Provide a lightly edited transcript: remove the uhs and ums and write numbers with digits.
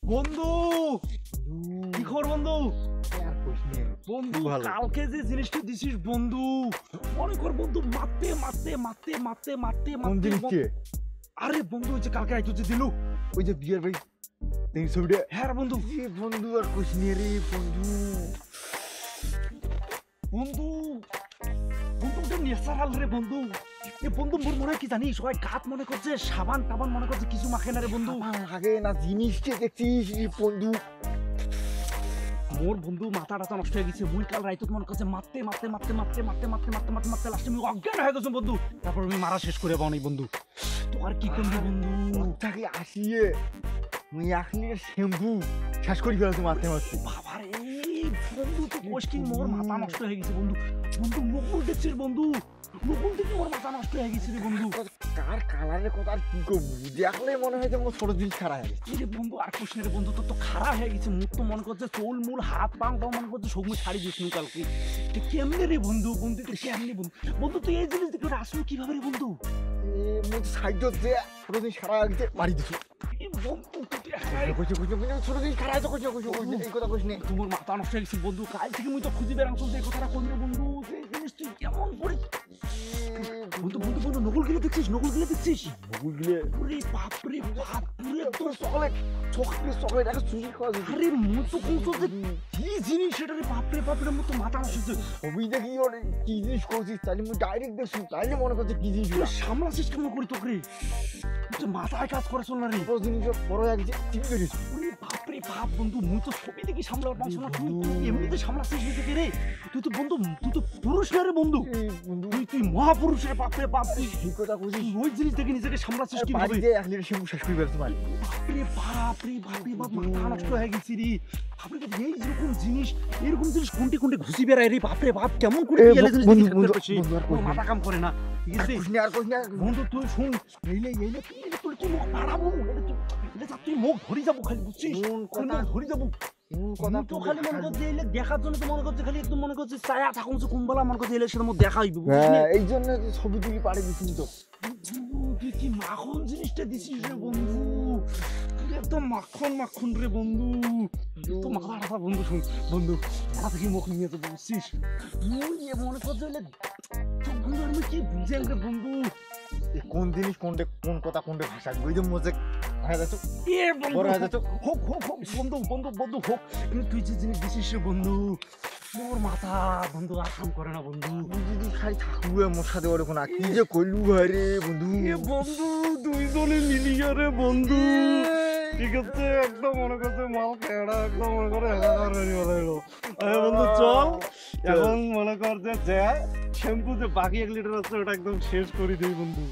বন্ধু কি খবর বন্ধু? বন্ধু কালকে যে জিনিসটা দিছিস বন্ধু, মনে কর বন্ধু মারতে মারতে মারতে মারতে মারতে মারতে। আরে বন্ধু ওই যে কালকে রাইতো যে দিলু, ওই যে বিয়ার ভাই ছবিটা। হ্যাঁ বন্ধু। বন্ধু আর কোশ নিয়ে রে বন্ধু। বন্ধু বন্ধু ন্যাচারাল রে বন্ধু। এ বন্ধু মোর মনে হয় কি জানিস, সবাই গাত মনে করছে সাবান টাবান মনে করছে কিছু মাখে না রে বন্ধু। আগে না জিনিসটা দেখছিস বন্ধু, মোর বন্ধু মাথা টাথা নষ্ট হয়ে গেছে। মুই কাল রাইতো মনে করছে মারতে মারতে মারতে মারতে মারতে মারতে মারতে মারতে মারতে লাস্টে আমি অজ্ঞান হয়ে গেছি বন্ধু। তারপর আমি মারা শেষ করে পাও নাই বন্ধু। তো আর কি করবি বন্ধু? তাকে আসিয়ে মুই আসলে শ্যাম্পু শেষ করি ফেলছি মারতে মারতে। বাবারে বন্ধু তো কোষ্টি মোর মাথা নষ্ট হয়ে গেছে বন্ধু। বন্ধু মুকুল দেখছিস বন্ধু, মুকুল দেখে মোর মাথা নষ্ট হয়ে গেছে রে বন্ধু। কার কালারের কথা আর কি করবো, দেখলে মনে হয় যে আমার ছোট জিনিস খারাপ হয়ে গেছে। রে বন্ধু আর কোষ্টি রে বন্ধু, তোর তো খারাপ হয়ে গেছে। মুখ তো মনে করছে চোল মূল হাত পাং টাও মনে করছে সবুজ ছাড়ি দিস নি কালকে। কেমনে রে বন্ধু? বন্ধু তো কেমনে বন্ধু? বন্ধু তুই এই জিনিস দেখে আসলো কিভাবে রে বন্ধু? মুখ সাইড যে ছোট জিনিস খারাপ হয়ে গেছে মারি দিচ্ছি। ছোট জিনিস খারাপ হয়েছে এই কথা কইস নে। তোমার মাথা নষ্ট হয়ে গেছে বন্ধু। কাল থেকে মুই তো খুঁজি বেড়াম চলতে এই কথাটা কইলে বন্ধু। এই জিনিস তুই কেমন করে বন্ধু বন্ধু বন্ধু নকল গিলে দেখছিস? নকল গিলে দেখছিস? নকল গিলে ওরে বাপ রে বাপ, পুরে তো চকলেট চকলেট একটা সুজি খাওয়া যায়। আরে মুই তো কোন যে কি জিনিস সেটা রে বাপ রে বাপ রে, মুই তো মাথা নষ্ট হয়েছে। ছবি দেখি কি জিনিস করছিস তাহলে মুই ডাইরেক্ট দেখছি, তাইলে মনে করছে কি জিনিস সামলাছিস কেমন করি তোকে? মাথায় কাজ করে চল না রে। জিনিস বড় হয়ে গেছে ঠিক করিস। ওরে বাপ রে বাপ বন্ধু, মুই তো ছবি দেখি সামলাবার পারছ না। তুই এমনিতে সামলাছিস নিজেকে রে। তুই তো বন্ধু, তুই তো পুরুষ না রে বন্ধু। তুই মহাপুরুষ রে বাপ রে বাপ। তুই ঠিক কথা কইছিস। ওই জিনিস দেখে নিজেকে সামলাছিস কি ভাবে? বাড়িতে এক লিটার শ্যাম্পু শেষ করে ফেলতে পারি। বাপ রে বাপ রে বাপ রে বাপ, মাথা নষ্ট হয়ে গেছি রে। বাপ রে বাপ, এই যেরকম জিনিস এরকম জিনিস কোনটি কোনটি ঘুষি বেড়ায় রে বাপ রে বাপ। কেমন করে গেলে জিনিস মাথা কাম করে না। ঠিক আছে বন্ধু তুই শুন, এইলে এইলে তুই কি মুখ বাড়াবো? তুই মুখ ধরে যাবো খালি, বুঝছিস? ধরে যাবো তো খালি মনে করছে এলে দেখার জন্য তো মনে করছে খালি একদম মনে করছে ছায়া থাকুন কুম্বালা মনে করছে এলে সেটা মধ্যে দেখা হইবে। এই জন্য ছবি তুলি পাড়ে দিচ্ছি তো। তুই কি মাখন জিনিসটা দিছিস রে বন্ধু? একদম মাখন মাখন রে বন্ধু। তো মাথা টাথা বন্ধু শুন বন্ধু, এটা থেকে মুখ নিয়ে তো বুঝছিস মনে করছে এলে বন্ধু আমি কি বুঝেন রে বন্ধু? কোন জিনিস কোনটা কোন কথা কোনটা ভাষা ওই যে মজা হয়ে যাচ্ছে। বড় হয়ে যাচ্ছে। হোক হোক হোক বন্ধু বন্ধু বন্ধু হোক, কিন্তু তুই যে জিনিস দিছিস রে বন্ধু মোর মাথা বন্ধু আর কাম করে না বন্ধু। যদি খালি থাকুবে মোর সাথে ওরকম না কি যে কইলু ভাই রে বন্ধু। বন্ধু দুইজনে মিলিয়ে রে বন্ধু, ঠিক আছে একদম মনে করছে মাল খেড়া একদম মনে করে একাকার হয়ে গেল। বন্ধু চল এখন মনে কর যে শ্যাম্পু যে বাকি 1 লিটার আছে ওটা একদম শেষ করে দিই বন্ধু।